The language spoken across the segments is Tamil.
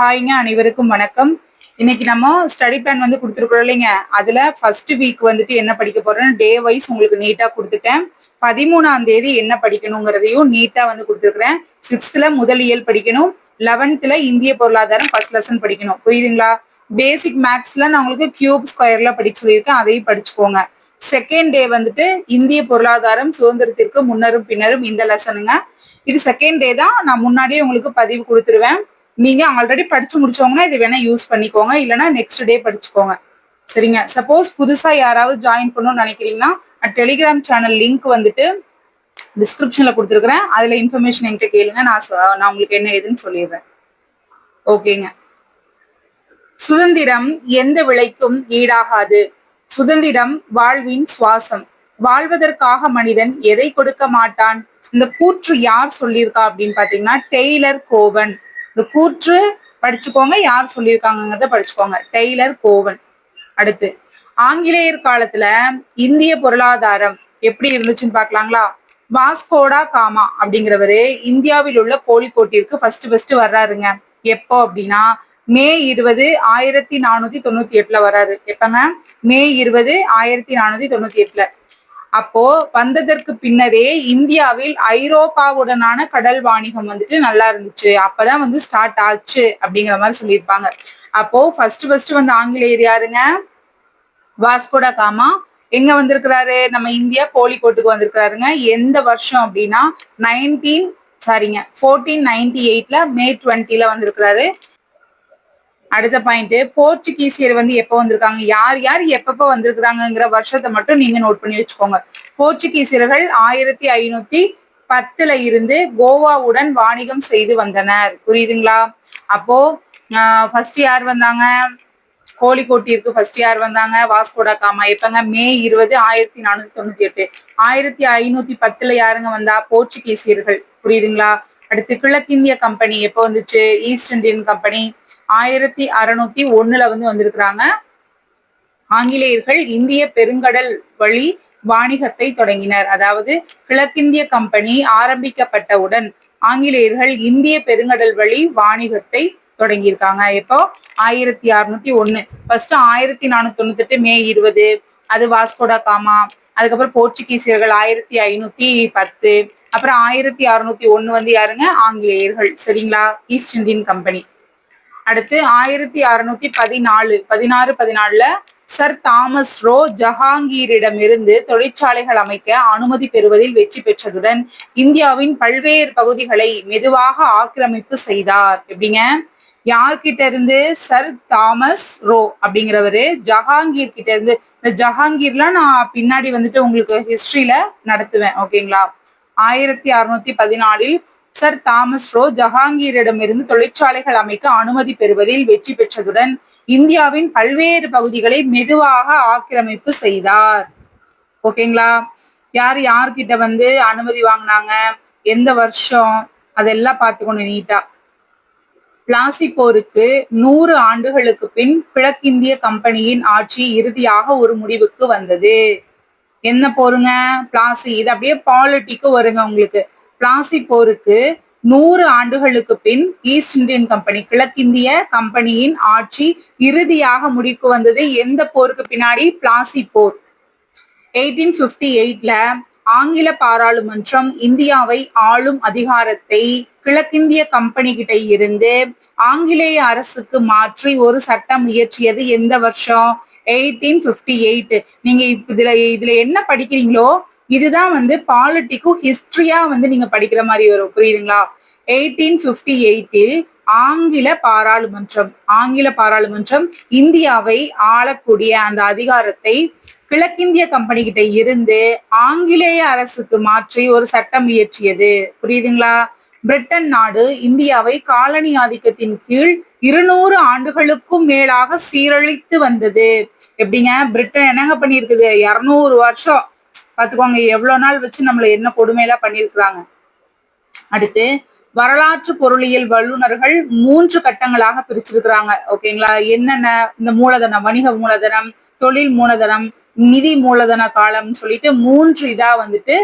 ஹாய்ங்க, அனைவருக்கும் வணக்கம். இன்னைக்கு நம்ம ஸ்டடி பிளான் வந்து கொடுத்துருக்கோம் இல்லைங்க. அதுல ஃபர்ஸ்ட் வீக் வந்துட்டு என்ன படிக்க போறேன்னு டே வைஸ் உங்களுக்கு நீட்டா கொடுத்துட்டேன். 13ஆம் தேதி என்ன படிக்கணுங்கிறதையும் நீட்டா வந்து கொடுத்துருக்குறேன். 6th முதல் இயல் படிக்கணும், 11th இந்திய பொருளாதாரம் ஃபர்ஸ்ட் லெசன் படிக்கணும். புரியுதுங்களா? பேசிக் மேக்ஸ்ல நான் உங்களுக்கு கியூப் ஸ்கொயர்ல படிக்க சொல்லியிருக்கேன், அதையும் படிச்சுக்கோங்க. செகண்ட் டே வந்துட்டு இந்திய பொருளாதாரம் சுதந்திரத்திற்கு முன்னரும் பின்னரும் இந்த லெசனுங்க. இது செகண்ட் டே தான். நான் முன்னாடியே உங்களுக்கு பதிவு கொடுத்துருவேன். நீங்க ஆல்ரெடி படிச்சு முடிச்சவங்கன்னா இது வேணா யூஸ் பண்ணிக்கோங்க, இல்லைன்னா நெக்ஸ்ட் டே படிச்சுக்கோங்க. சரிங்க. சப்போஸ் புதுசா யாராவது ஜாயின் பண்ணணும்னு நினைக்கிறீங்கன்னா டெலிகிராம் சேனல் லிங்க் வந்துட்டு டிஸ்கிரிப்ஷன்ல கொடுத்துருக்குறேன். அதுல இன்ஃபர்மேஷன் என்கிட்ட கேளுங்க, நான் உங்களுக்கு என்ன ஏதுன்னு சொல்லிடுறேன். ஓகேங்க. சுதந்திரம் எந்த விலைக்கும் ஈடாகாது. சுதந்திரம் வாழ்வின் சுவாசம். வாழ்வதற்காக மனிதன் எதை கொடுக்க மாட்டான்? இந்த கூற்று யார் சொல்லியிருக்கா அப்படின்னு பாத்தீங்கன்னா டெய்லர் கோவன். இந்த கூற்று படிச்சுக்கோங்க, யார் சொல்லியிருக்காங்கிறத படிச்சுக்கோங்க. டெய்லர் கோவன். அடுத்து, ஆங்கிலேயர் காலத்துல இந்திய பொருளாதாரம் எப்படி இருந்துச்சுன்னு பாக்கலாங்களா? வாஸ்கோடா காமா அப்படிங்கிறவரு இந்தியாவில் உள்ள கோழிக்கோட்டிற்கு ஃபர்ஸ்ட் வர்றாருங்க. எப்போ அப்படின்னா மே 20 1498 வராரு. எப்பங்க? மே 20 1498. அப்போ வந்ததற்கு பின்னரே இந்தியாவில் ஐரோப்பாவுடனான கடல் வாணிகம் வந்துட்டு நல்லா இருந்துச்சு, அப்பதான் வந்து ஸ்டார்ட் ஆச்சு அப்படிங்கிற மாதிரி சொல்லியிருப்பாங்க. அப்போ ஃபர்ஸ்ட் வந்து ஆங்கிலேயர் யாருங்க? Vasco da gamma. எங்க வந்திருக்கிறாரு? நம்ம இந்தியா கோழிக்கோட்டுக்கு வந்திருக்கிறாருங்க. எந்த வருஷம் அப்படின்னா 1498 மே 20 வந்திருக்கிறாரு. அடுத்த பாயிண்ட், போர்ச்சுகீசியர் வந்து எப்போ வந்திருக்காங்க, யார் யார் எப்பப்ப வந்திருக்கிறாங்கிற வருஷத்தை மட்டும் நீங்க நோட் பண்ணி வச்சுக்கோங்க. போர்ச்சுகீசியர்கள் 1510 இருந்து கோவாவுடன் வாணிகம் செய்து வந்தனர். புரியுதுங்களா? அப்போ ஃபர்ஸ்ட் யார் வந்தாங்க? கோழிக்கோட்டிற்கு ஃபர்ஸ்ட் யார் வந்தாங்க? Vasco da gamma. எப்பங்க? மே 20 1498. 1510 யாருங்க வந்தா? போர்ச்சுகீசியர்கள். புரியுதுங்களா? அடுத்து, கிழக்கிந்திய கம்பெனி எப்போ வந்துச்சு? ஈஸ்ட் இந்தியன் கம்பெனி 1601 வந்து வந்திருக்கிறாங்க. ஆங்கிலேயர்கள் இந்திய பெருங்கடல் வழி வாணிகத்தை தொடங்கினர். அதாவது கிழக்கிந்திய கம்பெனி ஆரம்பிக்கப்பட்டவுடன் ஆங்கிலேயர்கள் இந்திய பெருங்கடல் வழி வாணிகத்தை தொடங்கியிருக்காங்க. எப்போ? 1601. ஃபர்ஸ்ட் 1498 மே 20, அது வாஸ்கோடா காமா. அதுக்கப்புறம் போர்ச்சுகீசியர்கள் 1510. அப்புறம் 1601 வந்து யாருங்க? ஆங்கிலேயர்கள். சரிங்களா? East Indian company. அடுத்து 1614 சர் தாமஸ் ரோ ஜஹாங்கீரிடமிருந்து தொழிற்சாலைகள் அமைக்க அனுமதி பெறுவதில் வெற்றி பெற்றதுடன் இந்தியாவின் பல்வேறு பகுதிகளை மெதுவாக ஆக்கிரமிப்பு செய்தார். எப்படிங்க? யார்கிட்ட இருந்து? சர் தாமஸ் ரோ அப்படிங்கிறவரு ஜஹாங்கீர் கிட்ட இருந்து. இந்த ஜஹாங்கீர்லாம் நான் பின்னாடி வந்துட்டு உங்களுக்கு ஹிஸ்டரியில நடத்துவேன். ஓகேங்களா? 1614 சர் தாமஸ் ரோ ஜஹாங்கீரிடமிருந்து தொழிற்சாலைகள் அமைக்க அனுமதி பெறுவதில் வெற்றி பெற்றதுடன் இந்தியாவின் பல்வேறு பகுதிகளை மெதுவாக ஆக்கிரமிப்பு செய்தார். ஓகேங்களா? யார்கிட்ட வந்து அனுமதி வாங்கினாங்க, எந்த வருஷம், அதெல்லாம் பார்த்துக்கணும் நீட்டா. பிளாசி போருக்கு 100 ஆண்டுகளுக்கு பின் கிழக்கிந்திய கம்பெனியின் ஆட்சி இறுதியாக ஒரு முடிவுக்கு வந்தது. என்ன போருங்க? பிளாசி. இது அப்படியே பாலிட்டிக்கு வருங்க உங்களுக்கு. பிளாசி போருக்கு 100 ஆண்டுகளுக்கு பின் ஈஸ்ட் இந்தியன் கம்பெனி, கிழக்கிந்திய கம்பெனியின் ஆட்சி இறுதியாக முடிவுக்கு வந்தது. எந்த போருக்கு பின்னாடி? பிளாசி போர். 1858 ஆங்கில பாராளுமன்றம் இந்தியாவை ஆளும் அதிகாரத்தை கிழக்கிந்திய கம்பெனி கிட்ட இருந்து ஆங்கிலேய அரசுக்கு மாற்றி ஒரு சட்டம் இயற்றியது. எந்த வருஷம்? 1858. நீங்க இதுல என்ன படிக்கிறீங்களோ இதுதான் வந்து பாலிட்டிக்கும் ஹிஸ்டரியா வந்து நீங்க படிக்கிற மாதிரி வரும். புரியுதுங்களா? 1858 ஆங்கில பாராளுமன்றம் இந்தியாவை ஆளக்கூடிய அந்த அதிகாரத்தை கிழக்கிந்திய கம்பெனி கிட்ட இருந்து ஆங்கிலேய அரசுக்கு மாற்றி ஒரு சட்டம் இயற்றியது. புரியுதுங்களா? பிரிட்டன் நாடு இந்தியாவை காலனி ஆதிக்கத்தின் கீழ் 200 ஆண்டுகளுக்கும் மேலாக சீரழித்து வந்தது. எப்படிங்க? பிரிட்டன் என்னங்க பண்ணிருக்குது? 200 வருஷம். பாத்துக்கோங்க எவ்வளவு நாள் வச்சு நம்மள என்ன கொடுமையெல்லாம் பண்ணிருக்கிறாங்க. அடுத்து, வரலாற்று பொருளியல் வல்லுநர்கள் 3 கட்டங்களாக பிரிச்சிருக்கிறாங்க. ஓகேங்களா? என்னென்ன? இந்த மூலதனம், வணிக மூலதனம், தொழில் மூலதனம், நிதி மூலதன காலம் சொல்லிட்டு 3 இதா வந்துட்டு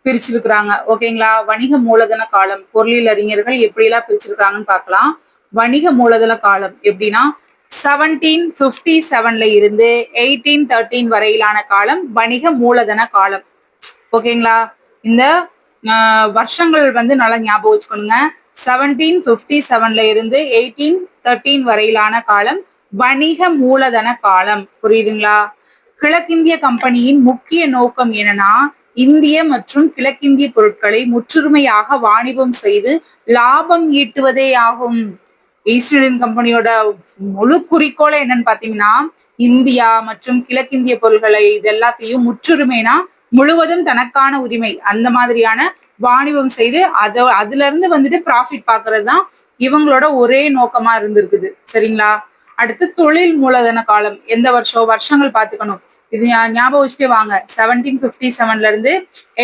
பிரிச்சிருக்கிறாங்க. ஓகேங்களா? வணிக மூலதன காலம் பொருளியல் அறிஞர்கள் எப்படி எல்லாம் பிரிச்சிருக்காங்கன்னு பார்க்கலாம். வணிக மூலதன காலம் எப்படின்னா 1757 இருந்து 1813 வரையிலான காலம் வணிக மூலதன காலம். ஓகேங்களா? இந்த வருஷங்கள் வந்து நல்லா ஞாபகம் வச்சுக்கணுங்க. 1757 இருந்து 1813 வரையிலான காலம் வணிக மூலதன காலம். புரியுதுங்களா? கிழக்கிந்திய கம்பெனியின் முக்கிய நோக்கம் என்னன்னா இந்திய மற்றும் கிழக்கிந்திய பொருட்களை முற்றுரிமையாக வாணிபம் செய்து லாபம் ஈட்டுவதே ஆகும். ஈஸ்ட் இந்தியன் கம்பெனியோட முழு குறிக்கோளை என்னன்னு பாத்தீங்கன்னா இந்தியா மற்றும் கிழக்கிந்திய பொருட்களை இது எல்லாத்தையும் முற்றுரிமைனா முழுவதும் தனக்கான உரிமை அந்த மாதிரியான வாணிபம் செய்து அதுல இருந்து வந்துட்டு ப்ராஃபிட் பாக்குறது தான் இவங்களோட ஒரே நோக்கமா இருந்திருக்குது. சரிங்களா? அடுத்து தொழில் மூலதன காலம் எந்த வருஷங்கள் பாத்துக்கணும். இது ஞாபகம் வச்சுட்டே வாங்க. 1757 இருந்து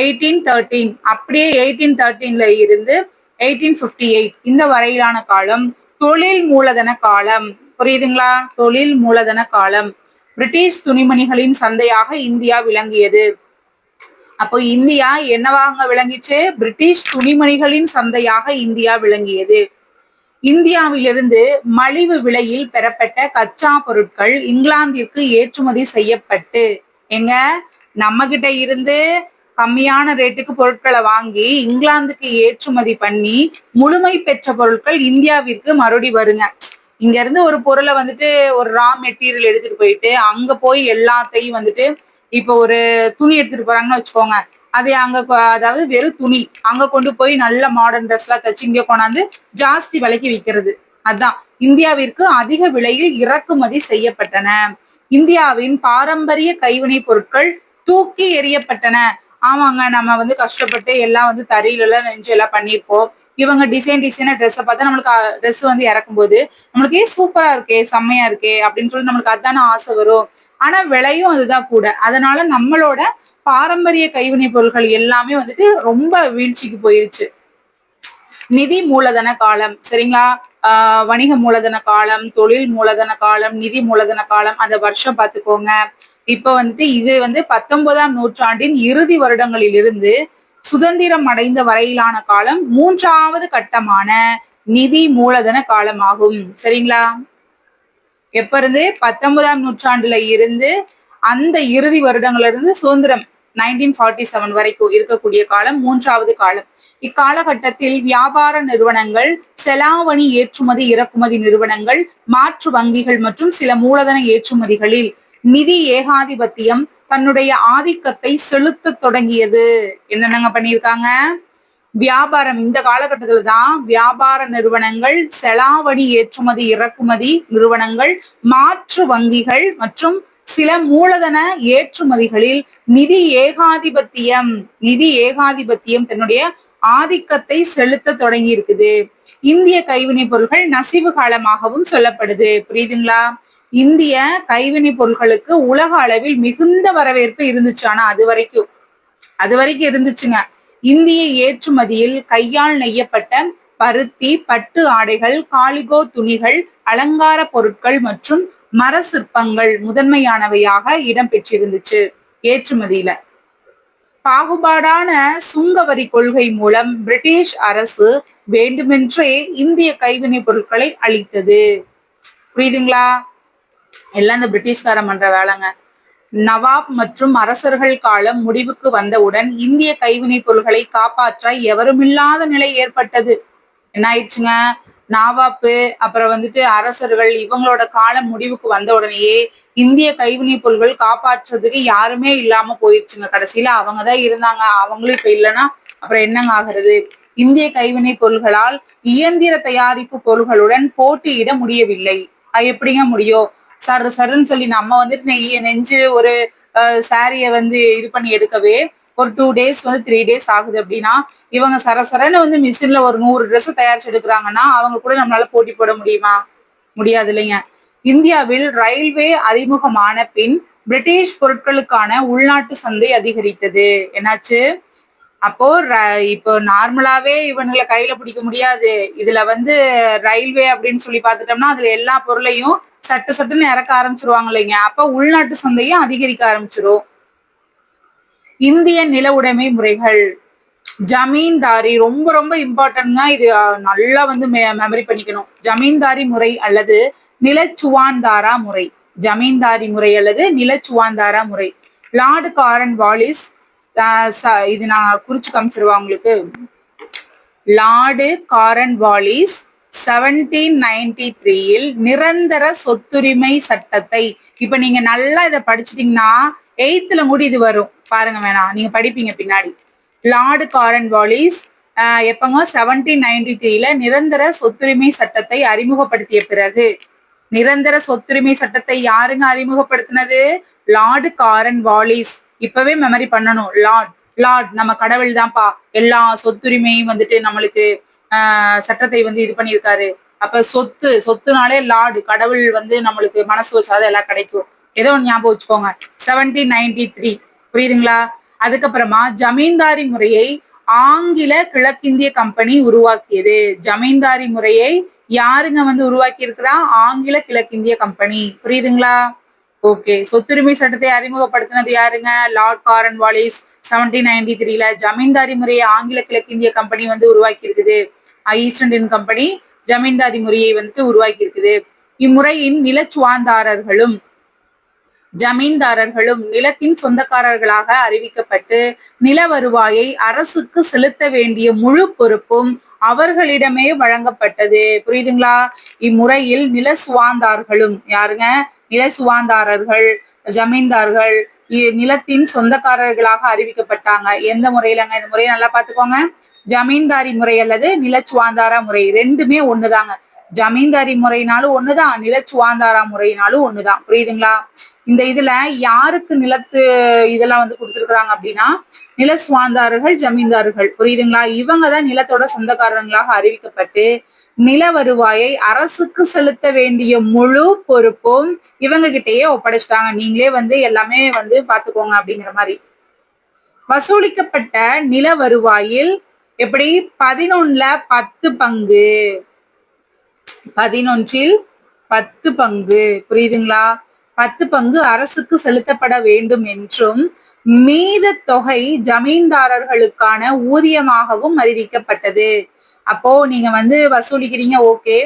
1813 அப்படியே 1813 இருந்து 1858 இந்த வரையிலான காலம் தொழில் மூலதன காலம். புரியுதுங்களா? தொழில் மூலதன காலம். பிரிட்டிஷ் துணிமணிகளின் சந்தையாக இந்தியா விளங்கியது. அப்போ இந்தியா என்னவாக விளங்கிச்சு? பிரிட்டிஷ் துணிமணிகளின் சந்தையாக இந்தியா விளங்கியது. இந்தியாவிலிருந்து மலிவு விலையில் பெறப்பட்ட கச்சா பொருட்கள் இங்கிலாந்திற்கு ஏற்றுமதி செய்யப்பட்டு எங்க நம்ம கிட்ட இருந்து கம்மியான ரேட்டுக்கு பொருட்களை வாங்கி இங்கிலாந்துக்கு ஏற்றுமதி பண்ணி முழுமை பெற்ற பொருட்கள் இந்தியாவிற்கு மறுபடி வருங்க. இங்க இருந்து ஒரு பொருளை வந்துட்டு ஒரு ரா மெட்டீரியல் எடுத்துட்டு போயிட்டு அங்க போய் எல்லாத்தையும் வந்துட்டு இப்போ ஒரு துணி எடுத்துட்டு போறாங்கன்னு வச்சுக்கோங்க. அது அங்க அதாவது வெறும் துணி அங்க கொண்டு போய் நல்ல மாடர்ன் ட்ரெஸ் எல்லாம் தச்சு இங்க கொண்டாந்து ஜாஸ்தி விலைக்கு விற்கிறது. அதான் இந்தியாவிற்கு அதிக விலையில் இறக்குமதி செய்யப்பட்டன. இந்தியாவின் பாரம்பரிய கைவினை பொருட்கள் தூக்கி எறியப்பட்டன. ஆமாங்க, நம்ம வந்து கஷ்டப்பட்டு எல்லாம் வந்து தறியில எல்லாம் நெஞ்சு எல்லாம் பண்ணிருப்போம். இவங்க டிசைனா ட்ரெஸ்ஸை பார்த்தா நம்மளுக்கு ட்ரெஸ் வந்து இறக்கும் போது நம்மளுக்கு சூப்பரா இருக்கே, செம்மையா இருக்கே அப்படின்னு சொல்லி நம்மளுக்கு அதான ஆசை வரும். ஆனா விலையும் அதுதான் கூட. அதனால நம்மளோட பாரம்பரிய கைவினை பொருட்கள் எல்லாமே வந்துட்டு ரொம்ப வீழ்ச்சிக்கு போயிருச்சு. நிதி மூலதன காலம். சரிங்களா? வணிக மூலதன காலம், தொழில் மூலதன காலம், நிதி மூலதன காலம், அந்த வருஷம் பார்த்துக்கோங்க. இப்ப வந்துட்டு இது வந்து 19ஆம் நூற்றாண்டின் இறுதி வருடங்களில் இருந்து சுதந்திரம் அடைந்த வரையிலான காலம் 3வது கட்டமான நிதி மூலதன காலமாகும். சரிங்களா? எப்ப இருந்து 19ஆம் நூற்றாண்டுல இருந்து அந்த இறுதி வருடங்கள்ல இருந்து சுதந்திரம் 1947 வரைக்கும் இருக்கக்கூடிய காலம் 3வது காலம். இக்காலகட்டத்தில் வியாபார நிறுவனங்கள், செலாவணி ஏற்றுமதி இறக்குமதி நிறுவனங்கள், மாற்று வங்கிகள் மற்றும் சில மூலதன ஏற்றுமதிகளில் நிதி ஏகாதிபத்தியம் தன்னுடைய ஆதிக்கத்தை செலுத்த தொடங்கியது. என்னென்னங்க பண்ணியிருக்காங்க? வியாபாரம் இந்த காலகட்டத்துல தான் வியாபார நிறுவனங்கள், செலாவணி ஏற்றுமதி இறக்குமதி நிறுவனங்கள், மாற்று வங்கிகள் மற்றும் சில மூலதன ஏற்றுமதிகளில் நிதி ஏகாதிபத்தியம் தன்னுடைய ஆதிக்கத்தை செலுத்த தொடங்கி இருக்குது. இந்திய கைவினை பொருட்கள் நசிவு காலமாகவும் சொல்லப்படுது. புரியுதுங்களா? இந்திய கைவினை பொருட்களுக்கு உலக அளவில் மிகுந்த வரவேற்பு இருந்துச்சு. ஆனா அது வரைக்கும் இருந்துச்சுங்க. இந்திய ஏற்றுமதியில் கையால் நெய்யப்பட்ட பருத்தி, பட்டு ஆடைகள், காலிகோ துணிகள், அலங்கார பொருட்கள் மற்றும் மர சிற்பங்கள் முதன்மையானவையாக இடம்பெற்றிருந்துச்சு. ஏற்றுமதியில பாகுபாடான சுங்க வரி கொள்கை மூலம் பிரிட்டிஷ் அரசு வேண்டுமென்றே இந்திய கைவினை பொருட்களை அளித்தது. புரியுதுங்களா? எல்லாம் இந்த பிரிட்டிஷ்காரன் பண்ற வேலைங்க. நவாப் மற்றும் அரசர்கள் காலம் முடிவுக்கு வந்தவுடன் இந்திய கைவினை பொருள்களை காப்பாற்ற எவருமில்லாத நிலை ஏற்பட்டது. என்ன ஆயிடுச்சுங்க? நவாப்பு அப்புறம் வந்துட்டு அரசர்கள் இவங்களோட காலம் முடிவுக்கு வந்த உடனேயே இந்திய கைவினை பொருள்கள் காப்பாற்றுறதுக்கு யாருமே இல்லாம போயிடுச்சுங்க. கடைசியில அவங்கதான் இருந்தாங்க. அவங்களும் இப்ப இல்லைன்னா அப்புறம் என்னங்க ஆகுறது? இந்திய கைவினை பொருள்களால் இயந்திர தயாரிப்பு பொருள்களுடன் போட்டியிட முடியவில்லை. எப்படிங்க முடியும்? சருன்னு சொல்லி நம்ம வந்துட்டு நெஞ்சு ஒரு சாரிய வந்து இது பண்ணி எடுக்கவே ஒரு 2 days வந்து 3 days ஆகுது அப்படின்னா இவங்க சரசரன்னு வந்து மிஷின்ல ஒரு 100 ட்ரெஸ் தயாரிச்சு எடுக்கிறாங்கன்னா அவங்க கூட நம்மளால போட்டி போட முடியுமா? முடியாது இல்லைங்க. இந்தியாவில் ரயில்வே அறிமுகமான பின் பிரிட்டிஷ் பொருட்களுக்கான உள்நாட்டு சந்தை அதிகரித்தது. என்னாச்சு? அப்போ இப்போ நார்மலாவே இவங்களை கையில பிடிக்க முடியாது. இதுல வந்து ரயில்வே அப்படின்னு சொல்லி பாத்துட்டோம்னா அதுல எல்லா பொருளையும் சட்டுன்னு இறக்க ஆரம்பிச்சிருவாங்க இல்லைங்க. அப்ப உள்நாட்டு சந்தையும் அதிகரிக்க ஆரம்பிச்சிரும். இந்திய நில உடைமை முறைகள். ஜமீன்தாரி ரொம்ப ரொம்ப இம்பார்ட்டன்ட்ங்க. இது நல்லா வந்து மெமரி பண்ணிக்கணும். ஜமீன்தாரி முறை அல்லது நிலச்சுவான்தாரா முறை. ஜமீன்தாரி முறை அல்லது நிலச்சுவான்தாரா முறை. லார்டு காரன் வாலிஸ் இது நான் குறிச்சு காமிச்சிருவா உங்களுக்கு. லார்டு காரன் வாலிஸ் 1793 நிரந்தர சொத்துரிமை சட்டத்தை, இப்ப நீங்க நல்லா இதை படிச்சிட்டீங்கன்னா 8th கூட இது வரும் பாருங்க, வேணாம் நீங்க படிப்பீங்க பின்னாடி. லார்டு காரன் வாலிஸ் எப்பங்க 1793 நிரந்தர சொத்துரிமை சட்டத்தை அறிமுகப்படுத்திய பிறகு, நிரந்தர சொத்துரிமை சட்டத்தை யாருங்க அறிமுகப்படுத்தினது? லார்டு காரன் வாலிஸ். இப்பவே மெமரி பண்ணணும். லார்ட் நம்ம கடவுள் தான்ப்பா, எல்லா சொத்துரிமையும் வந்துட்டு நம்மளுக்கு சட்டத்தை வந்து இது பண்ணியிருக்காரு. அப்ப சொத்துனாலே லார்டு கடவுள் வந்து நம்மளுக்கு மனசு வச்சாதான் எல்லாம் கிடைக்கும். ஏதோ ஒன்று ஞாபகம் வச்சுக்கோங்க. 1793 புரியுதுங்களா? அதுக்கப்புறமா ஜமீன்தாரி முறையை ஆங்கில கிழக்கிந்திய கம்பெனி உருவாக்கியது. ஜமீன்தாரி முறையை யாருங்க வந்து உருவாக்கி இருக்கிறா? ஆங்கில கிழக்கிந்திய கம்பெனி. புரியுதுங்களா? ஓகே. சொத்துரிமை சட்டத்தை அறிமுகப்படுத்தினது யாருங்க? லார்ட் காரன் வாலிஸ் 1793. ஜமீன்தாரி முறையை ஆங்கில கிழக்கிந்திய கம்பெனி வந்து உருவாக்கி இருக்குது. ஈஸ்ட் இந்தியன் கம்பெனி ஜமீன்தாரி முறையை வந்துட்டு உருவாக்கி இருக்குது. இம்முறையின் நிலச்சுவான்தாரர்களும் ஜமீன்தாரர்களும் நிலத்தின் சொந்தக்காரர்களாக அறிவிக்கப்பட்டு நில வருவாயை அரசுக்கு செலுத்த வேண்டிய முழு பொறுப்பும் அவர்களிடமே வழங்கப்பட்டது. புரியுதுங்களா? இம்முறையில் நில சுவாந்தார்களும் யாருங்க? நில சுவாந்தாரர்கள், ஜமீன்தார்கள் நிலத்தின் சொந்தக்காரர்களாக அறிவிக்கப்பட்டாங்க. எந்த முறையிலங்க? இந்த முறையை நல்லா பாத்துக்கோங்க. ஜமீன்தாரி முறை அல்லது நிலச்சுவாந்தாரா முறை ரெண்டுமே ஒண்ணுதாங்க. ஜமீன்தாரி முறையினாலும் ஒண்ணுதான், நிலச்சுவாந்தாரா முறையினாலும் ஒண்ணுதான். புரியுதுங்களா? இந்த இதுல யாருக்கு நிலத்து இதெல்லாம் வந்து கொடுத்துருக்காங்க அப்படின்னா, நில சுவாந்தார்கள், ஜமீன்தார்கள். புரியுதுங்களா? இவங்கதான் நிலத்தோட சொந்தக்காரங்களாக அறிவிக்கப்பட்டு நில வருவாயை அரசுக்கு செலுத்த வேண்டிய முழு பொறுப்பும் இவங்க கிட்டயே ஒப்படைச்சிட்டாங்க. நீங்களே வந்து எல்லாமே வந்து பாத்துக்கோங்க அப்படிங்கிற மாதிரி. வசூலிக்கப்பட்ட நில வருவாயில் எப்படி 11ல் 10 பங்கு, 11ல் 10 பங்கு. புரியுதுங்களா? 10 பங்கு அரசுக்கு செலுத்தப்பட வேண்டும் என்றும் மீத தொகை ஜமீன்தாரர்களுக்கான ஊதியமாகவும் அறிவிக்கப்பட்டது. அப்போ நீங்க வந்து வசூலிக்கிறீங்க, ஓகே,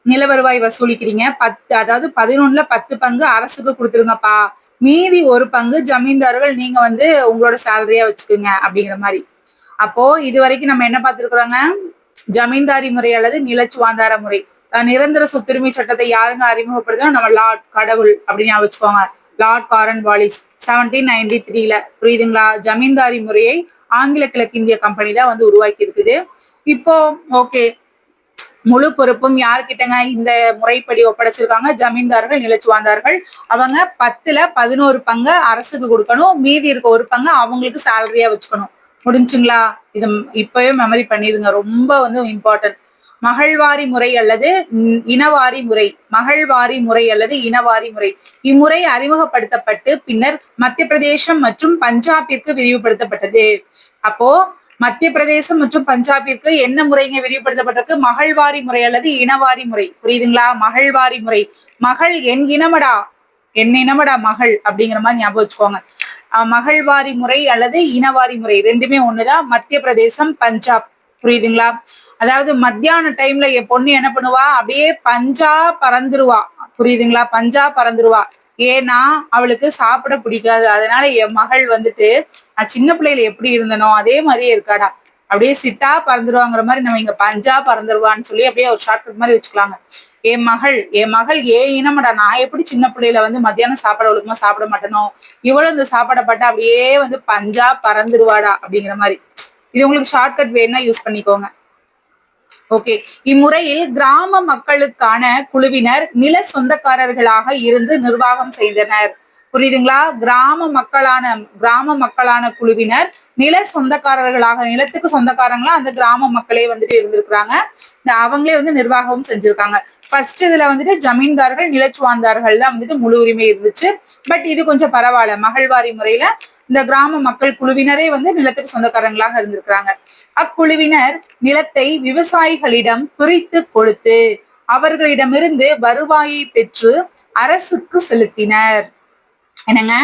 நில வருவாய் வசூலிக்கிறீங்க 10, அதாவது 11ல் 10 பங்கு அரசுக்கு கொடுத்துருங்கப்பா, மீதி ஒரு பங்கு ஜமீன்தார்கள் நீங்க வந்து உங்களோட சேலரியா வச்சுக்கோங்க அப்படிங்கிற மாதிரி. அப்போ இது வரைக்கும் நம்ம என்ன பார்த்திருக்கிறோங்க? ஜமீன்தாரி முறை அல்லது நிலச்சுவாந்தார முறை. நிரந்தர சொத்துரிமை சட்டத்தை யாருங்க அறிமுகப்படுத்தினா? நம்ம லார்ட் கடவுள் அப்படின்னு வச்சுக்கோங்க. லார்ட் காரன் வாலிஸ் 1793. புரியுதுங்களா? ஜமீன்தாரி முறையை ஆங்கில கிழக்கிந்திய கம்பெனி தான் வந்து உருவாக்கி இருக்குது. இப்போ ஓகே, முழு பொறுப்பும் யார்கிட்டங்க இந்த முறைப்படி ஒப்படைச்சிருக்காங்க? ஜமீன்தார்கள், நிலச்சுவாந்தார்கள். அவங்க 10ல் 11 பங்கு அரசுக்கு கொடுக்கணும், மீதி இருக்க ஒரு பங்கு அவங்களுக்கு சேலரியா வச்சுக்கணும். முடிஞ்சுங்களா? இது இப்பவே மெமரி பண்ணிருங்க, ரொம்ப வந்து இம்பார்ட்டன்ட். மகள்வாரி முறை அல்லது இனவாரி முறை. மகள்வாரி முறை அல்லது இனவாரி முறை. இம்முறை அறிமுகப்படுத்தப்பட்டு பின்னர் மத்திய பிரதேசம் மற்றும் பஞ்சாபிற்கு விரிவுபடுத்தப்பட்டது. அப்போ மத்திய பிரதேசம் மற்றும் பஞ்சாபிற்கு என்ன முறைங்க விரிவுபடுத்தப்பட்டிருக்கு? மகள்வாரி முறை அல்லது இனவாரி முறை. புரியுதுங்களா? மகள்வாரி முறை. மகள் என் இனமடா, என் இனமடா மகள் அப்படிங்கிற மாதிரி ஞாபகம் வச்சுக்கோங்க. மகள்வாரி முறை அல்லது இனவாரி முறை ரெண்டுமே ஒண்ணுதான். மத்திய பிரதேசம், பஞ்சாப். புரியுதுங்களா? அதாவது மத்தியான டைம்ல என் பொண்ணு என்ன பண்ணுவா? அப்படியே பஞ்சா பறந்துருவா. புரியுதுங்களா? பஞ்சா பறந்துருவா. ஏன்னா அவளுக்கு சாப்பிட பிடிக்காது. அதனால என் மகள் வந்துட்டு நான் சின்ன பிள்ளையில எப்படி இருந்தனோ அதே மாதிரியே இருக்காடா, அப்படியே சிட்டா பறந்துருவாங்கிற மாதிரி நம்ம இங்க பஞ்சா பறந்துருவான்னு சொல்லி அப்படியே ஒரு ஷார்ட்கட் மாதிரி வச்சுக்கலாங்க. என் மகள் இனமடா. நான் எப்படி சின்ன பிள்ளையில வந்து மத்தியானம் சாப்பாடு ஒழுக்கமா சாப்பிட மாட்டேனோ, இவ்வளவு இந்த சாப்பாடை பட்டா அப்படியே வந்து பஞ்சா பறந்துருவாடா அப்படிங்கிற மாதிரி. இது உங்களுக்கு ஷார்ட்கட் வேணும்னா யூஸ் பண்ணிக்கோங்க. ஓகே. இம்முறையில் கிராம மக்களுக்கான குழுவினர் நில சொந்தக்காரர்களாக இருந்து நிர்வாகம் செய்தனர். புரியுதுங்களா? கிராம மக்களான குழுவினர் நில சொந்தக்காரர்களாக, நிலத்துக்கு சொந்தக்காரங்களா அந்த கிராம மக்களே வந்துட்டு இருந்திருக்கிறாங்க. அவங்களே வந்து நிர்வாகமும் செஞ்சிருக்காங்க. ஃபர்ஸ்ட் இதுல வந்துட்டு ஜமீன்தார்கள், நிலச்சுவாந்தார்கள் தான் வந்துட்டு முழு உரிமை இருந்துச்சு. பட் இது கொஞ்சம் பரவாயில்ல. மகள்வாரி முறையில இந்த கிராம மக்கள் குழுவினரே வந்து நிலத்துக்கு சொந்தக்காரங்களாக இருந்திருக்கிறாங்க. அக்குழுவினர் நிலத்தை விவசாயிகளிடம் பிரித்து கொடுத்து அவர்களிடமிருந்து வருவாயை பெற்று அரசுக்கு செலுத்தினர். என்னங்க?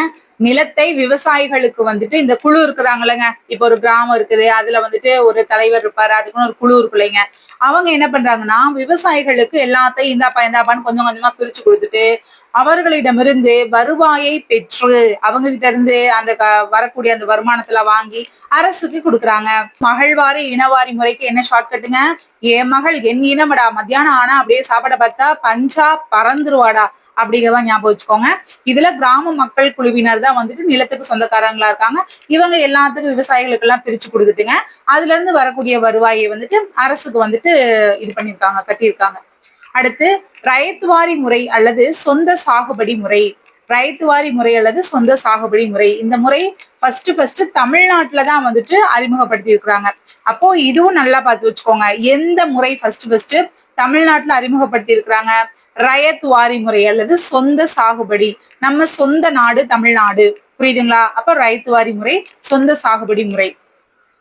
நிலத்தை விவசாயிகளுக்கு வந்துட்டு இந்த குழு இருக்குறாங்களங்க. இப்ப ஒரு கிராமம் இருக்குது, அதுல வந்துட்டு ஒரு தலைவர் இருப்பாரு, அதுக்குன்னு ஒரு குழு இருக்குல்லைங்க. அவங்க என்ன பண்றாங்கன்னா விவசாயிகளுக்கு எல்லாத்தையும் இந்தாப்பா இந்தாப்பான்னு கொஞ்சம் கொஞ்சமா பிரிச்சு கொடுத்துட்டு அவர்களிடமிருந்து வருவாயை பெற்று அவங்க கிட்ட இருந்து அந்த வரக்கூடிய அந்த வருமானத்துல வாங்கி அரசுக்கு கொடுக்குறாங்க. மகள்வாரி இனவாரி முறைக்கு என்ன ஷார்ட்கட்டுங்க? என் மகள் என் இனமடா, மத்தியானம் ஆனா அப்படியே சாப்பாட பார்த்தா பஞ்சா பறந்துருவாடா அப்படிங்கிறத ஞாபகம் வச்சுக்கோங்க. இதுல கிராம மக்கள் குழுவினர் தான் வந்துட்டு நிலத்துக்கு சொந்தக்காரங்களா இருக்காங்க. இவங்க எல்லாத்துக்கும் விவசாயிகளுக்கு எல்லாம் பிரிச்சு கொடுத்துட்டுங்க அதுல இருந்து வரக்கூடிய வருவாயை வந்துட்டு அரசுக்கு வந்துட்டு இது பண்ணிருக்காங்க, கட்டியிருக்காங்க. அடுத்து ரயத்வாரி முறை அல்லது சொந்த சாகுபடி முறை. ரயத்வாரி முறை அல்லது சொந்த சாகுபடி முறை, இந்த முறை ஃபர்ஸ்ட் தமிழ்நாட்டுலதான் வந்துட்டு அறிமுகப்படுத்தி இருக்கிறாங்க. அப்போ இதுவும் நல்லா பார்த்து வச்சுக்கோங்க. எந்த முறை ஃபர்ஸ்ட் தமிழ்நாட்டுல அறிமுகப்படுத்தி இருக்கிறாங்க? ரயத்வாரி முறை அல்லது சொந்த சாகுபடி. நம்ம சொந்த நாடு தமிழ்நாடு, புரியுதுங்களா? அப்ப ரயத்வாரி முறை, சொந்த சாகுபடி முறை.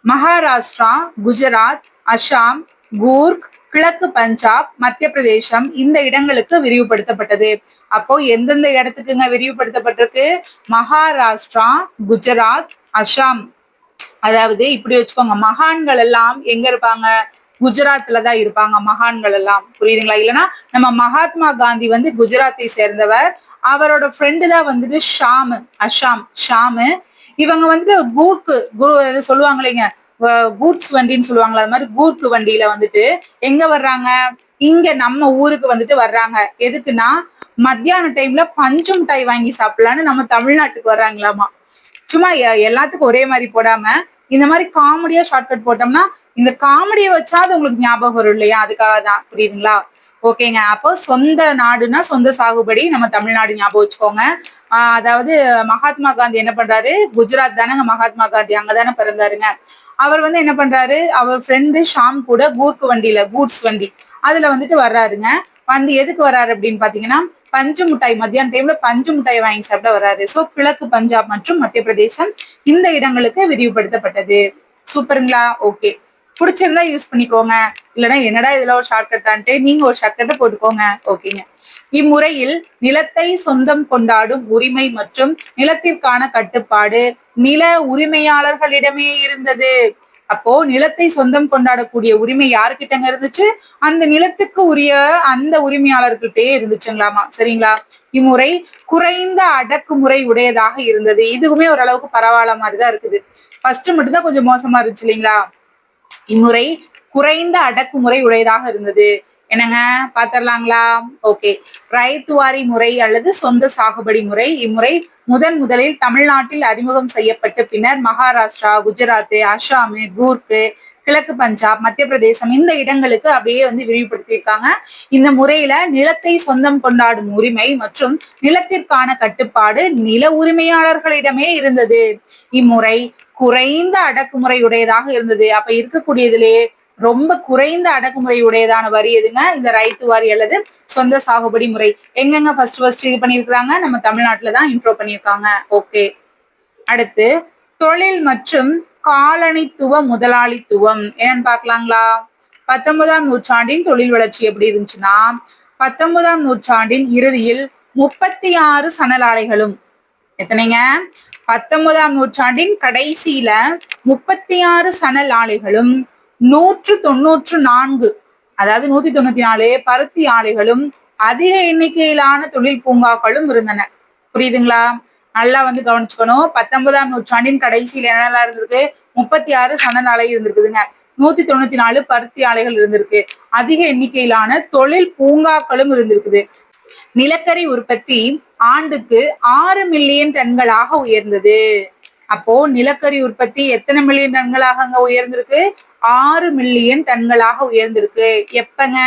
மகாராஷ்டிரா, குஜராத், அசாம், கூர்க், கிழக்கு பஞ்சாப், மத்திய பிரதேசம் இந்த இடங்களுக்கு விரிவுபடுத்தப்பட்டது. அப்போ எந்தெந்த இடத்துக்குங்க விரிவுபடுத்தப்பட்டிருக்கு? மகாராஷ்டிரா, குஜராத், அசாம். அதாவது இப்படி வச்சுக்கோங்க, மகான்கள் எல்லாம் எங்க இருப்பாங்க? குஜராத்ல தான் இருப்பாங்க மகான்கள் எல்லாம், புரியுதுங்களா? இல்லைன்னா நம்ம மகாத்மா காந்தி வந்து குஜராத்தை சேர்ந்தவர், அவரோட ஃப்ரெண்டு தான் வந்துட்டு ஷாமு, அஷாம் ஷாமு. இவங்க வந்துட்டு கூர்க்கு சொல்லுவாங்க இல்லைங்க, கூட்ஸ் வண்டின்னு சொல்லுவாங்களா, அது மாதிரி கூர்க்கு வண்டியில வந்துட்டு எங்க வர்றாங்க? இங்க நம்ம ஊருக்கு வந்துட்டு வர்றாங்க. எதுக்குன்னா மத்தியான டைம்ல பஞ்சு மிட்டாய் வாங்கி சாப்பிடலான்னு நம்ம தமிழ்நாட்டுக்கு வர்றாங்களாமா. சும்மா எல்லாத்துக்கும் ஒரே மாதிரி போடாம இந்த மாதிரி காமெடியா ஷார்ட்கட் போட்டோம்னா இந்த காமெடியை வச்சாது உங்களுக்கு ஞாபகம் வரும் இல்லையா, அதுக்காக தான், புரியுதுங்களா? ஓகேங்க. அப்போ சொந்த நாடுனா சொந்த சாகுபடி நம்ம தமிழ்நாடு ஞாபகம் வச்சுக்கோங்க. அதாவது மகாத்மா காந்தி என்ன பண்றாரு? குஜராத் தானேங்க மகாத்மா காந்தி, அங்கதானே பிறந்தாருங்க. அவர் வந்து என்ன பண்றாரு? அவர் ஃப்ரெண்டு ஷாம் கூட கூர்க்கு வண்டியில, கூட்ஸ் வண்டி அதுல வந்துட்டு வர்றாருங்க. வந்து எதுக்கு வர்றாரு அப்படின்னு பாத்தீங்கன்னா பஞ்சு மிட்டாய், மத்தியான டைம்ல பஞ்சு மிட்டாய் வாங்கி சாப்பிட வர்றாரு. சோ கிழக்கு பஞ்சாப் மற்றும் மத்திய பிரதேசம் இந்த இடங்களுக்கு விரிவுபடுத்தப்பட்டது. சூப்பருங்களா? ஓகே. பிடிச்சிருந்தா யூஸ் பண்ணிக்கோங்க, இல்லைன்னா என்னடா இதுல ஒரு ஷார்ட்கட்டான்ட்டு நீங்க ஒரு ஷார்ட்கட்டை போட்டுக்கோங்க. ஓகேங்க. இம்முறையில் நிலத்தை சொந்தம் கொண்டாடும் உரிமை மற்றும் நிலத்திற்கான கட்டுப்பாடு நில உரிமையாளர்களிடமே இருந்தது. அப்போ நிலத்தை சொந்தம் கொண்டாடக்கூடிய உரிமை யாருக்கிட்டங்க இருந்துச்சு? அந்த நிலத்துக்கு உரிய அந்த உரிமையாளர்கிட்டே இருந்துச்சுங்களாமா. சரிங்களா? இம்முறை குறைந்த அடக்குமுறை உடையதாக இருந்தது. இதுவுமே ஓரளவுக்கு பரவாயில்ல மாதிரிதான் இருக்குது. ஃபர்ஸ்ட் மட்டும்தான் கொஞ்சம் மோசமா இருந்துச்சு இல்லைங்களா? இம்முறை குறைந்த அடக்குமுறை உடையதாக இருந்தது. என்னங்க பாத்திரலாங்களா? ஓகே. ரைத்துவாரி முறை அல்லது சொந்த சாகுபடி முறை. இம்முறை முதலில் தமிழ்நாட்டில் அறிமுகம் செய்யப்பட்டு பின்னர் மகாராஷ்டிரா, குஜராத், அசாம், கூர்க்கு, கிழக்கு பஞ்சாப், மத்திய பிரதேசம் இந்த இடங்களுக்கு அப்படியே வந்து விரிவுபடுத்தியிருக்காங்க. இந்த முறையில நிலத்தை சொந்தம் கொண்டாடும் உரிமை மற்றும் நிலத்திற்கான கட்டுப்பாடு நில உரிமையாளர்களிடமே இருந்தது. இம்முறை குறைந்த அடக்குமுறை உடையதாக இருந்தது. அப்ப இருக்கக்கூடியதிலேயே ரொம்ப குறைந்த அடக்குமுறை உடையதான வரி எதுங்க? இந்த ரைத்து வாரி அல்லது சொந்த சாகுபடி முறை. எங்கெங்க ஃபர்ஸ்ட் இது பண்ணிருக்காங்க? நம்ம தமிழ்நாட்டுலதான் இன்ட்ரோ பண்ணிருக்காங்க. ஓகே. அடுத்து தொழில் மற்றும் காலனித்துவ முதலாளித்துவம் என்னன்னு பாக்கலாங்களா? 19ஆம் நூற்றாண்டின் தொழில் வளர்ச்சி எப்படி இருந்துச்சுன்னா 19ஆம் நூற்றாண்டின் இறுதியில் 36 சணல் ஆலைகளும், எத்தனைங்க? 19ஆம் நூற்றாண்டின் கடைசியில 36 சணல் ஆலைகளும் 194, அதாவது 194 பருத்தி ஆலைகளும் அதிக எண்ணிக்கையிலான தொழில் பூங்காக்களும் இருந்தன. புரியுதுங்களா? நல்லா வந்து கவனிச்சுக்கணும். 19ஆம் நூற்றாண்டின் கடைசியில என்னெல்லாம் இருந்திருக்கு? 36 சணல் ஆலை இருந்திருக்குதுங்க, 194 பருத்தி ஆலைகள் இருந்திருக்கு, அதிக எண்ணிக்கையிலான தொழில் பூங்காக்களும் இருந்திருக்குது. நிலக்கரி உற்பத்தி ஆண்டுக்கு 6 மில்லியன் டன்களாக உயர்ந்தது. அப்போ நிலக்கரி உற்பத்தி எத்தனை மில்லியன் டன்களாக அங்க உயர்ந்திருக்கு? 6 மில்லியன் டன்களாக உயர்ந்திருக்கு. எப்பங்க?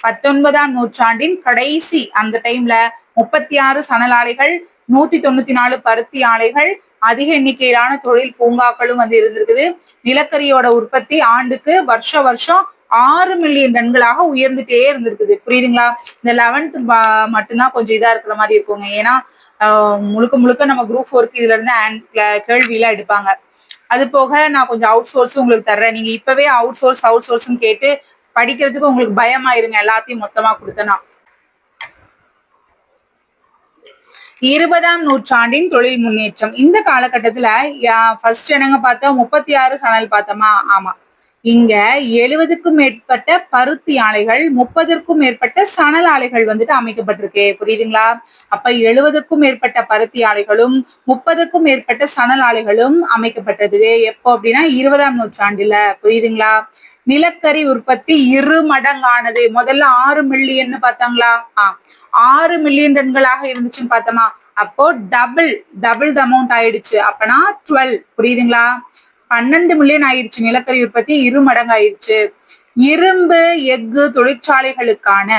19ஆம் நூற்றாண்டின் கடைசி அந்த டைம்ல 36 சணல் ஆலைகள், 194 பருத்தி ஆலைகள், அதிக எண்ணிக்கையிலான தொழில் பூங்காக்களும் வந்து இருந்திருக்குது. நிலக்கரியோட உற்பத்தி ஆண்டுக்கு வருஷம் 6 மில்லியன் டன்களாக உயர்ந்துட்டே இருந்திருக்குது. புரியுதுங்களா? இந்த 11th மட்டும்தான் கொஞ்சம் இதா இருக்கிற மாதிரி இருக்குங்க. ஏன்னா முழுக்க நம்ம குரூப் 4க்கு இதுல இருந்து கேள்வி எல்லாம் எடுப்பாங்க. அது போக நான் கொஞ்சம் அவுட் சோர்ஸும் உங்களுக்கு தர்றேன். நீங்க இப்பவே அவுட் சோர்ஸ்ன்னு கேட்டு படிக்கிறதுக்கு உங்களுக்கு பயமாயிருங்க, எல்லாத்தையும் மொத்தமா கொடுத்தனா. 20ஆம் நூற்றாண்டின் தொழில் முன்னேற்றம். இந்த காலகட்டத்துல ஃபர்ஸ்ட் என்னங்க பார்த்தோம், 36 சணல் பார்த்தோமா? ஆமா. இங்க 70க்கும் மேற்பட்ட பருத்தி ஆலைகள், 30க்கும் மேற்பட்ட சணல் ஆலைகள் வந்துட்டு அமைக்கப்பட்டிருக்கு. புரியுதுங்களா? அப்ப 70க்கும் மேற்பட்ட பருத்தி ஆலைகளும் 30க்கும் மேற்பட்ட சணல் ஆலைகளும் அமைக்கப்பட்டது. எப்போ அப்படின்னா 20ஆம் நூற்றாண்டுல. புரியுதுங்களா? நிலக்கரி உற்பத்தி 2 மடங்கானது. முதல்ல 6 மில்லியன் பார்த்தாங்களா? 6 மில்லியன் டன்களாக இருந்துச்சுன்னு பார்த்தோமா? அப்போ டபுள் டபுள் த அமௌண்ட் ஆயிடுச்சு. அப்பனா 12. புரியுதுங்களா? 12 மில்லியன் ஆயிடுச்சு. நிலக்கரி உற்பத்தி 2 மடங்கு ஆயிடுச்சு. இரும்பு எஃகு தொழிற்சாலைகளுக்கான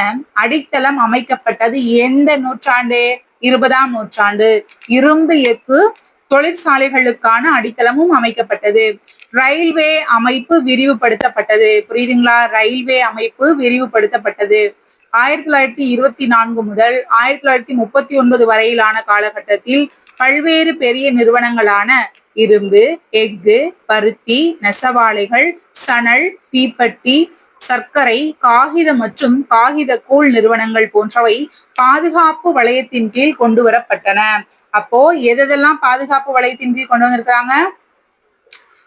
அடித்தளம் அமைக்கப்பட்டது எந்த நூற்றாண்டு? 20ஆம் நூற்றாண்டு. இரும்பு எஃகு தொழிற்சாலைகளுக்கான அடித்தளமும் அமைக்கப்பட்டது. ரயில்வே அமைப்பு விரிவுபடுத்தப்பட்டது. புரியுதுங்களா? ரயில்வே அமைப்பு விரிவுபடுத்தப்பட்டது. 1924 முதல் 1939 வரையிலான காலகட்டத்தில் பல்வேறு பெரிய நிறுவனங்களான இரும்பு, எஃகு, பருத்தி, நெசவாலைகள், சணல், தீப்பெட்டி, சர்க்கரை, காகித மற்றும் காகித கூழ் நிறுவனங்கள் போன்றவை பாதுகாப்பு வளையத்தின் கீழ் கொண்டு வரப்பட்டன. அப்போ எதெல்லாம் பாதுகாப்பு வளையத்தின் கீழ் கொண்டு வந்திருக்காங்க?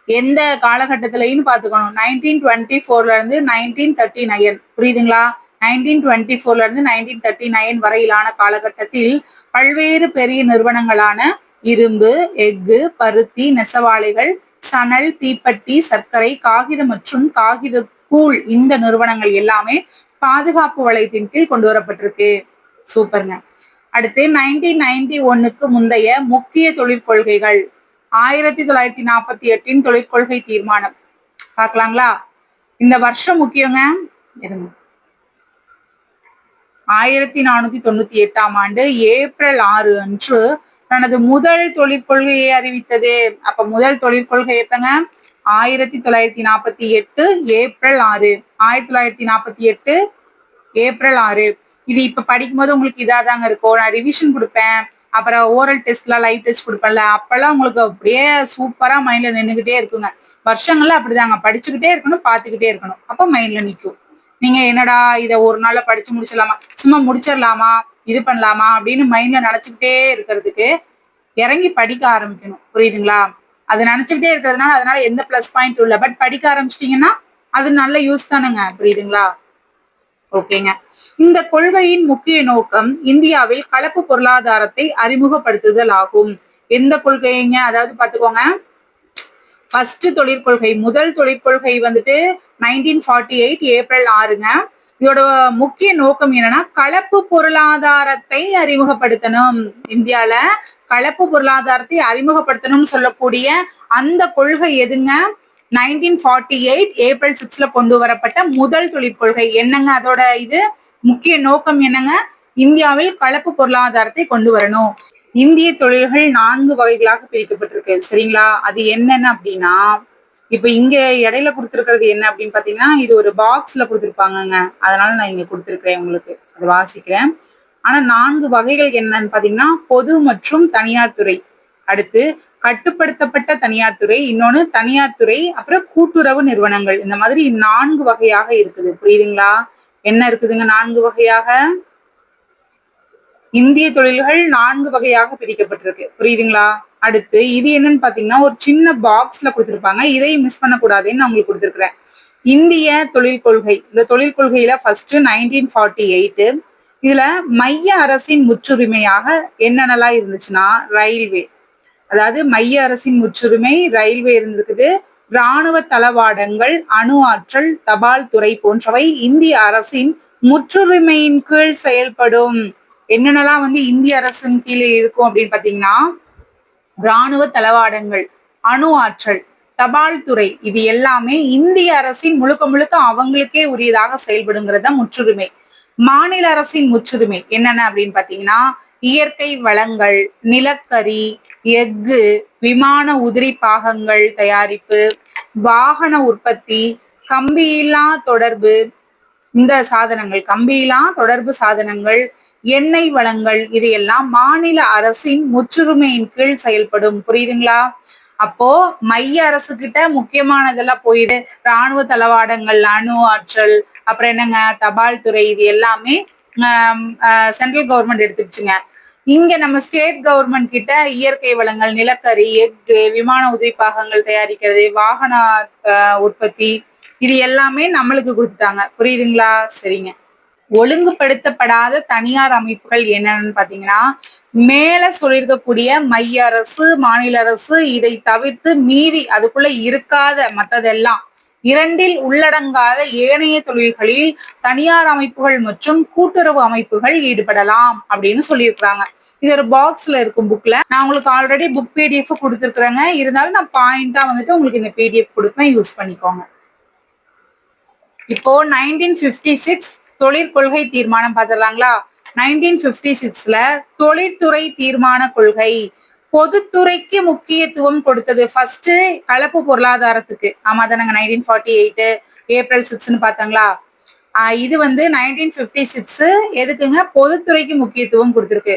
எந்த காலகட்டத்திலையும் பாத்துக்கணும். 1924 இருந்து 1939. புரியுதுங்களா? 1924 இருந்து 1939 வரையிலான காலகட்டத்தில் பல்வேறு பெரிய நிறுவனங்களான இரும்பு, எஃகு, பருத்தி, நெசவாலைகள், சணல், தீப்பெட்டி, சர்க்கரை, காகிதம் மற்றும் காகித கூழ் இந்த நிறுவனங்கள் எல்லாமே பாதுகாப்பு வளையத்தின் கீழ் கொண்டு வரப்பட்டிருக்கு. சூப்பருங்க. அடுத்து 1991க்கு முந்தைய முக்கிய தொழிற்கொள்கைகள். 1948 தொழிற்கொள்கை தீர்மானம் பார்க்கலாங்களா? இந்த வருஷம் முக்கியங்க. 1498ஆம் ஆண்டு ஏப்ரல் 6 அன்று தனது முதல் தொழிற்கொள்கையை அறிவித்தது. அப்ப முதல் தொழிற்கொள்கை எப்பங்க? 1948 ஏப்ரல் 6. 1948 ஏப்ரல் 6. இது இப்ப படிக்கும்போது உங்களுக்கு இதாதாங்க இருக்கும். நான் ரிவிஷன் கொடுப்பேன், அப்புறம் ஓரல் டெஸ்ட்ல லைவ் டெஸ்ட் கொடுப்பேன்ல, அப்பெல்லாம் உங்களுக்கு அப்படியே சூப்பரா மைண்ட்ல நின்றுகிட்டே இருக்குங்க. வருஷங்கள்ல அப்படிதாங்க, படிச்சுக்கிட்டே இருக்கணும், பார்த்துக்கிட்டே இருக்கணும், அப்ப மைண்ட்ல நிற்கும். நீங்க என்னடா இதை ஒரு நாள்ல படிச்சு முடிச்சிடலாமா, சும்மா முடிச்சிடலாமா, இது பண்ணலாமா அப்படின்னு மைண்ட்ல நினைச்சுக்கிட்டே இருக்கிறதுக்கு இறங்கி படிக்க ஆரம்பிக்கணும். புரியுதுங்களா? அது நினைச்சுக்கிட்டே இருக்கிறதுனால அதனால எந்த பிளஸ் பாயிண்ட் இல்லை. பட் படிக்க ஆரம்பிச்சிட்டீங்கன்னா அது நல்ல யூஸ் தானுங்க. புரியுதுங்களா? ஓகேங்க. இந்த கொள்கையின் முக்கிய நோக்கம் இந்தியாவில் கலப்பு பொருளாதாரத்தை அறிமுகப்படுத்துதல் ஆகும். எந்த கொள்கைங்க? அதாவது பாத்துக்கோங்க, ஃபர்ஸ்ட் தொழிற்கொள்கை, முதல் தொழிற்கொள்கை வந்துட்டு 1948 ஏப்ரல் 6ங்க. இதோட முக்கிய நோக்கம் என்னன்னா கலப்பு பொருளாதாரத்தை அறிமுகப்படுத்தணும். இந்தியால கலப்பு பொருளாதாரத்தை அறிமுகப்படுத்தணும்னு சொல்லக்கூடிய அந்த கொள்கை எதுங்க? 1948 ஏப்ரல் 6ல கொண்டு வரப்பட்ட முதல் தொழிற்கொள்கை. என்னங்க அதோட இது முக்கிய நோக்கம்? என்னங்க? இந்தியாவில் கலப்பு பொருளாதாரத்தை கொண்டு வரணும். இந்திய தொழில்கள் 4 வகைகளாக பிரிக்கப்பட்டிருக்கு. சரிங்களா? அது என்னென்ன அப்படின்னா, இப்ப இங்க இடையில கொடுத்திருக்கிறது என்ன அப்படின்னு பாத்தீங்கன்னா, இது ஒரு பாக்ஸ்ல கொடுத்திருப்பாங்கங்க. அதனால நான் இங்க கொடுத்திருக்கிறேன், உங்களுக்கு அதை வாசிக்கிறேன். ஆனா 4 வகைகள் என்னன்னு பாத்தீங்கன்னா, பொது மற்றும் தனியார் துறை, அடுத்து கட்டுப்படுத்தப்பட்ட தனியார் துறை, இன்னொன்னு தனியார் துறை, அப்புறம் கூட்டுறவு நிறுவனங்கள். இந்த மாதிரி 4 வகையாக இருக்குது. புரியுதுங்களா? என்ன இருக்குதுங்க 4 வகையாக? இந்திய தொழில்கள் 4 வகையாக பிரிக்கப்பட்டிருக்கு. புரியுதுங்களா? அடுத்து இது என்னன்னு பாத்தீங்கன்னா, ஒரு சின்ன பாக்ஸ்ல கொடுத்திருப்பாங்க. இதையும் மிஸ் பண்ணக்கூடாதுன்னு நான் உங்களுக்கு கொடுத்திருக்கிறேன். இந்திய தொழில் கொள்கை. இந்த தொழில் கொள்கையில ஃபர்ஸ்ட் 1948. இதுல மைய அரசின் முற்றுரிமையாக என்னென்னலாம் இருந்துச்சுன்னா, ரயில்வே, அதாவது மைய அரசின் முற்றுரிமை ரயில்வே இருந்திருக்குது. இராணுவ தளவாடங்கள், அணு ஆற்றல், தபால் துறை போன்றவை இந்திய அரசின் முற்றுரிமையின் கீழ் செயல்படும். என்னென்னலாம் இந்திய அரசின் கீழே இருக்கும் அப்படின்னு பாத்தீங்கன்னா, இராணுவ தளவாடங்கள், அணு ஆற்றல், தபால் துறை, இது எல்லாமே இந்திய அரசின் முழுக்க முழுக்க அவங்களுக்கே உரியதாக செயல்படுங்கிறத முற்றுரிமை. மாநில அரசின் முற்றுரிமை என்னென்ன அப்படின்னு பாத்தீங்கன்னா, இயற்கை வளங்கள், நிலக்கரி, எஃகு, விமான உதிரி பாகங்கள் தயாரிப்பு, வாகன உற்பத்தி, கம்பியில்லா தொடர்பு, இந்த சாதனங்கள், கம்பியில்லா தொடர்பு சாதனங்கள், எண்ணெய் வளங்கள், இது எல்லாம் மாநில அரசின் முற்றுரிமையின் கீழ் செயல்படும். புரியுதுங்களா? அப்போ மைய அரசு கிட்ட முக்கியமானதெல்லாம் போயிடு. இராணுவ தளவாடங்கள், அணு ஆற்றல், அப்புறம் என்னங்க தபால் துறை, இது எல்லாமே சென்ட்ரல் கவர்மெண்ட் எடுத்துக்கிச்சுங்க. இங்க நம்ம ஸ்டேட் கவர்மெண்ட் கிட்ட இயற்கை வளங்கள், நிலக்கரி, எஃகு, விமான உதிரி பாகங்கள் தயாரிக்கிறது, வாகன உற்பத்தி, இது எல்லாமே நம்மளுக்கு கொடுத்துட்டாங்க. புரியுதுங்களா? சரிங்க. ஒழுங்குபடுத்தப்படாத தனியார் அமைப்புகள் என்னன்னு பாத்தீங்கன்னா, மேல சொல்லியிருக்கக்கூடிய மைய அரசு, மாநில அரசு இதை தவிர்த்து மீதி அதுக்குள்ள இருக்காத மற்றதெல்லாம் இரண்டில் உள்ளடங்காத ஏனைய தொழில்களில் தனியார் அமைப்புகள் மற்றும் கூட்டுறவு அமைப்புகள் ஈடுபடலாம் அப்படின்னு சொல்லியிருக்கிறாங்க. இது ஒரு பாக்ஸ்ல இருக்கும் புக்ல. நான் உங்களுக்கு ஆல்ரெடி புக் பிடிஎஃப் கொடுத்துருக்குறேங்க. இருந்தாலும் நான் பாயிண்டா வந்துட்டு உங்களுக்கு இந்த பிடிஎஃப் கொடுப்பேன், யூஸ் பண்ணிக்கோங்க. இப்போ 1956 தொழிற்கொள்கை தீர்மானம் பார்த்துடலாங்களா? 1956ல தொழில்துறை தீர்மான கொள்கை பொதுத்துறைக்கு முக்கியத்துவம் கொடுத்தது. ஃபர்ஸ்ட் கலப்பு பொருளாதாரத்துக்கு. ஆமா தானங்க, 1948 ஏப்ரல் 6ன்னு பார்த்தாங்களா? இது வந்து 1956 எதுக்குங்க? பொதுத்துறைக்கு முக்கியத்துவம் கொடுத்திருக்கு.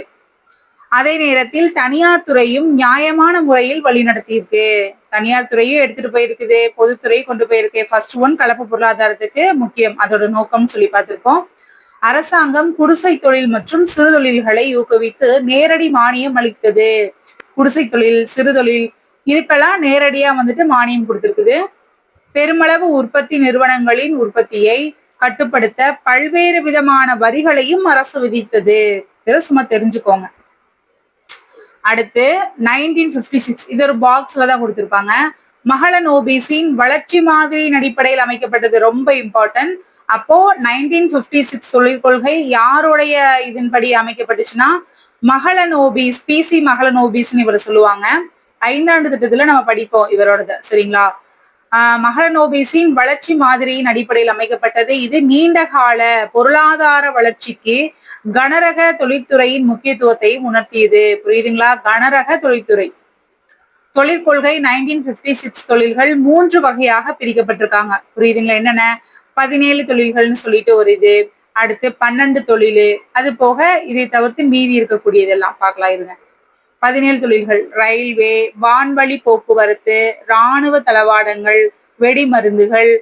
அதே நேரத்தில் தனியார் துறையும் நியாயமான முறையில் வழிநடத்தியிருக்கு. தனியார் துறையும் எடுத்துட்டு போயிருக்குது, பொதுத்துறை கொண்டு போயிருக்கு. ஃபர்ஸ்ட் ஒன் கலப்பு பொருளாதாரத்துக்கு முக்கியம், அதோட நோக்கம் சொல்லி பார்த்திருக்கோம். அரசாங்கம் குடிசை தொழில் மற்றும் சிறு தொழில்களை ஊக்குவித்து நேரடி மானியம் அளித்தது. குடிசை தொழில், சிறு தொழில் இதுக்கெல்லாம் நேரடியா வந்துட்டு மானியம் கொடுத்திருக்குது. பெருமளவு உற்பத்தி நிறுவனங்களின் உற்பத்தியை கட்டுப்படுத்த பல்வேறு விதமான வரிகளையும் அரசு விதித்தது. இதை சும்மா தெரிஞ்சுக்கோங்க. அடுத்து 1956 இது ஒரு பாக்ஸ்ல தான் கொடுத்திருப்பாங்க. மகளன் ஓபிசியின் வளர்ச்சி மாதிரியின் அடிப்படையில் அமைக்கப்பட்டது. ரொம்ப இம்பார்ட்டன்ட். அப்போ 1956 தொழிற்கொள்கை யாருடைய இதன்படி அமைக்கப்பட்டுச்சுன்னா, மகளன் ஓபிஸ், பிசி மகளன் ஓபிஸ்ன்னு இவரை சொல்லுவாங்க. 5ஆண்டு திட்டத்துல நம்ம படிப்போம் இவரோடது. சரிங்களா? மகளன் ஓபிசியின் வளர்ச்சி மாதிரியின் அடிப்படையில் அமைக்கப்பட்டது. இது நீண்ட கால பொருளாதார வளர்ச்சிக்கு கனரக தொழிற்துறையின் முக்கியத்துவத்தையும் உணர்த்தியது. புரியுதுங்களா? கனரக தொழில்துறை. தொழிற்கொள்கை 1956 தொழில்கள் 3 வகையாக பிரிக்கப்பட்டிருக்காங்க. புரியுதுங்களா? என்னென்ன? 17 தொழில்கள்னு சொல்லிட்டு ஒரு இது, அடுத்து 12 தொழில், அது போக இதை தவிர்த்து மீதி இருக்கக்கூடியதெல்லாம் பார்க்கலாம் இருங்க. 17 தொழில்கள் ரயில்வே, வான்வழி போக்குவரத்து, இராணுவ தளவாடங்கள், வெடிமருந்துகள்,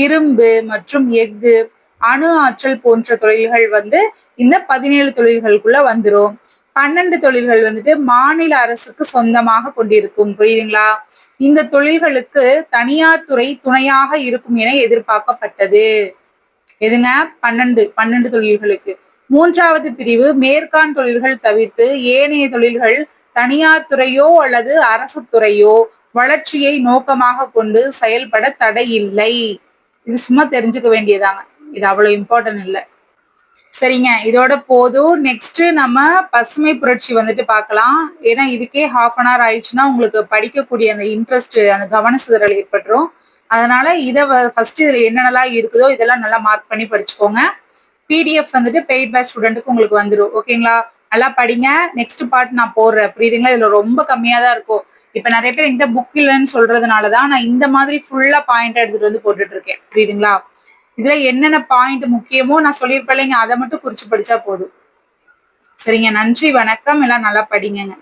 இரும்பு மற்றும் எஃகு, அணு ஆற்றல் போன்ற தொழில்கள் வந்து இந்த 17 தொழில்களுக்குள்ள வந்துரும். 12 தொழில்கள் வந்துட்டு மாநில அரசுக்கு சொந்தமாக கொண்டிருக்கும். புரியுதுங்களா? இந்த தொழில்களுக்கு தனியார் துறை துணையாக இருக்கும் என எதிர்பார்க்கப்பட்டது. எதுங்க? 12 தொழில்களுக்கு. 3வது பிரிவு மேற்காண் தொழில்கள் தவிர்த்து ஏனைய தொழில்கள் தனியார் துறையோ அல்லது அரசு துறையோ வளர்ச்சியை நோக்கமாக கொண்டு செயல்பட தடை இல்லை. இது சும்மா தெரிஞ்சுக்க வேண்டியதாங்க. இது அவ்வளவு இம்பார்ட்டன்ட் இல்லை. சரிங்க, இதோட போதும். நெக்ஸ்ட் நம்ம பசுமை புரட்சி வந்துட்டு பார்க்கலாம். ஏன்னா இதுக்கே ½ ஆயிடுச்சுன்னா உங்களுக்கு படிக்கக்கூடிய அந்த இன்ட்ரெஸ்ட், அந்த கவன சிதறல் ஏற்பட்டுரும். அதனால இதை ஃபர்ஸ்ட் இதுல என்னென்னலாம் இருக்குதோ இதெல்லாம் நல்லா மார்க் பண்ணி படிச்சுக்கோங்க. பிடிஎஃப் வந்துட்டு பெய்ட் பேட்ச் ஸ்டூடெண்ட்டுக்கு உங்களுக்கு வந்துடும். ஓகேங்களா? நல்லா படிங்க. நெக்ஸ்ட் பார்ட் நான் போடுறேன். புரியுதுங்களா? இதுல ரொம்ப கம்மியா தான் இருக்கும். இப்ப நிறைய பேர் என்கிட்ட புக் இல்லைன்னு சொல்றதுனாலதான் நான் இந்த மாதிரி ஃபுல்லா பாயிண்ட் எடுத்துட்டு வந்து போட்டுட்டு இருக்கேன். புரியுதுங்களா? இதுல என்னென்ன பாயிண்ட் முக்கியமோ நான் சொல்லியிருப்பேன், அதை மட்டும் குறிச்சு படிச்சா போதும். சரிங்க, நன்றி, வணக்கம். எல்லாம் நல்லா படிங்க.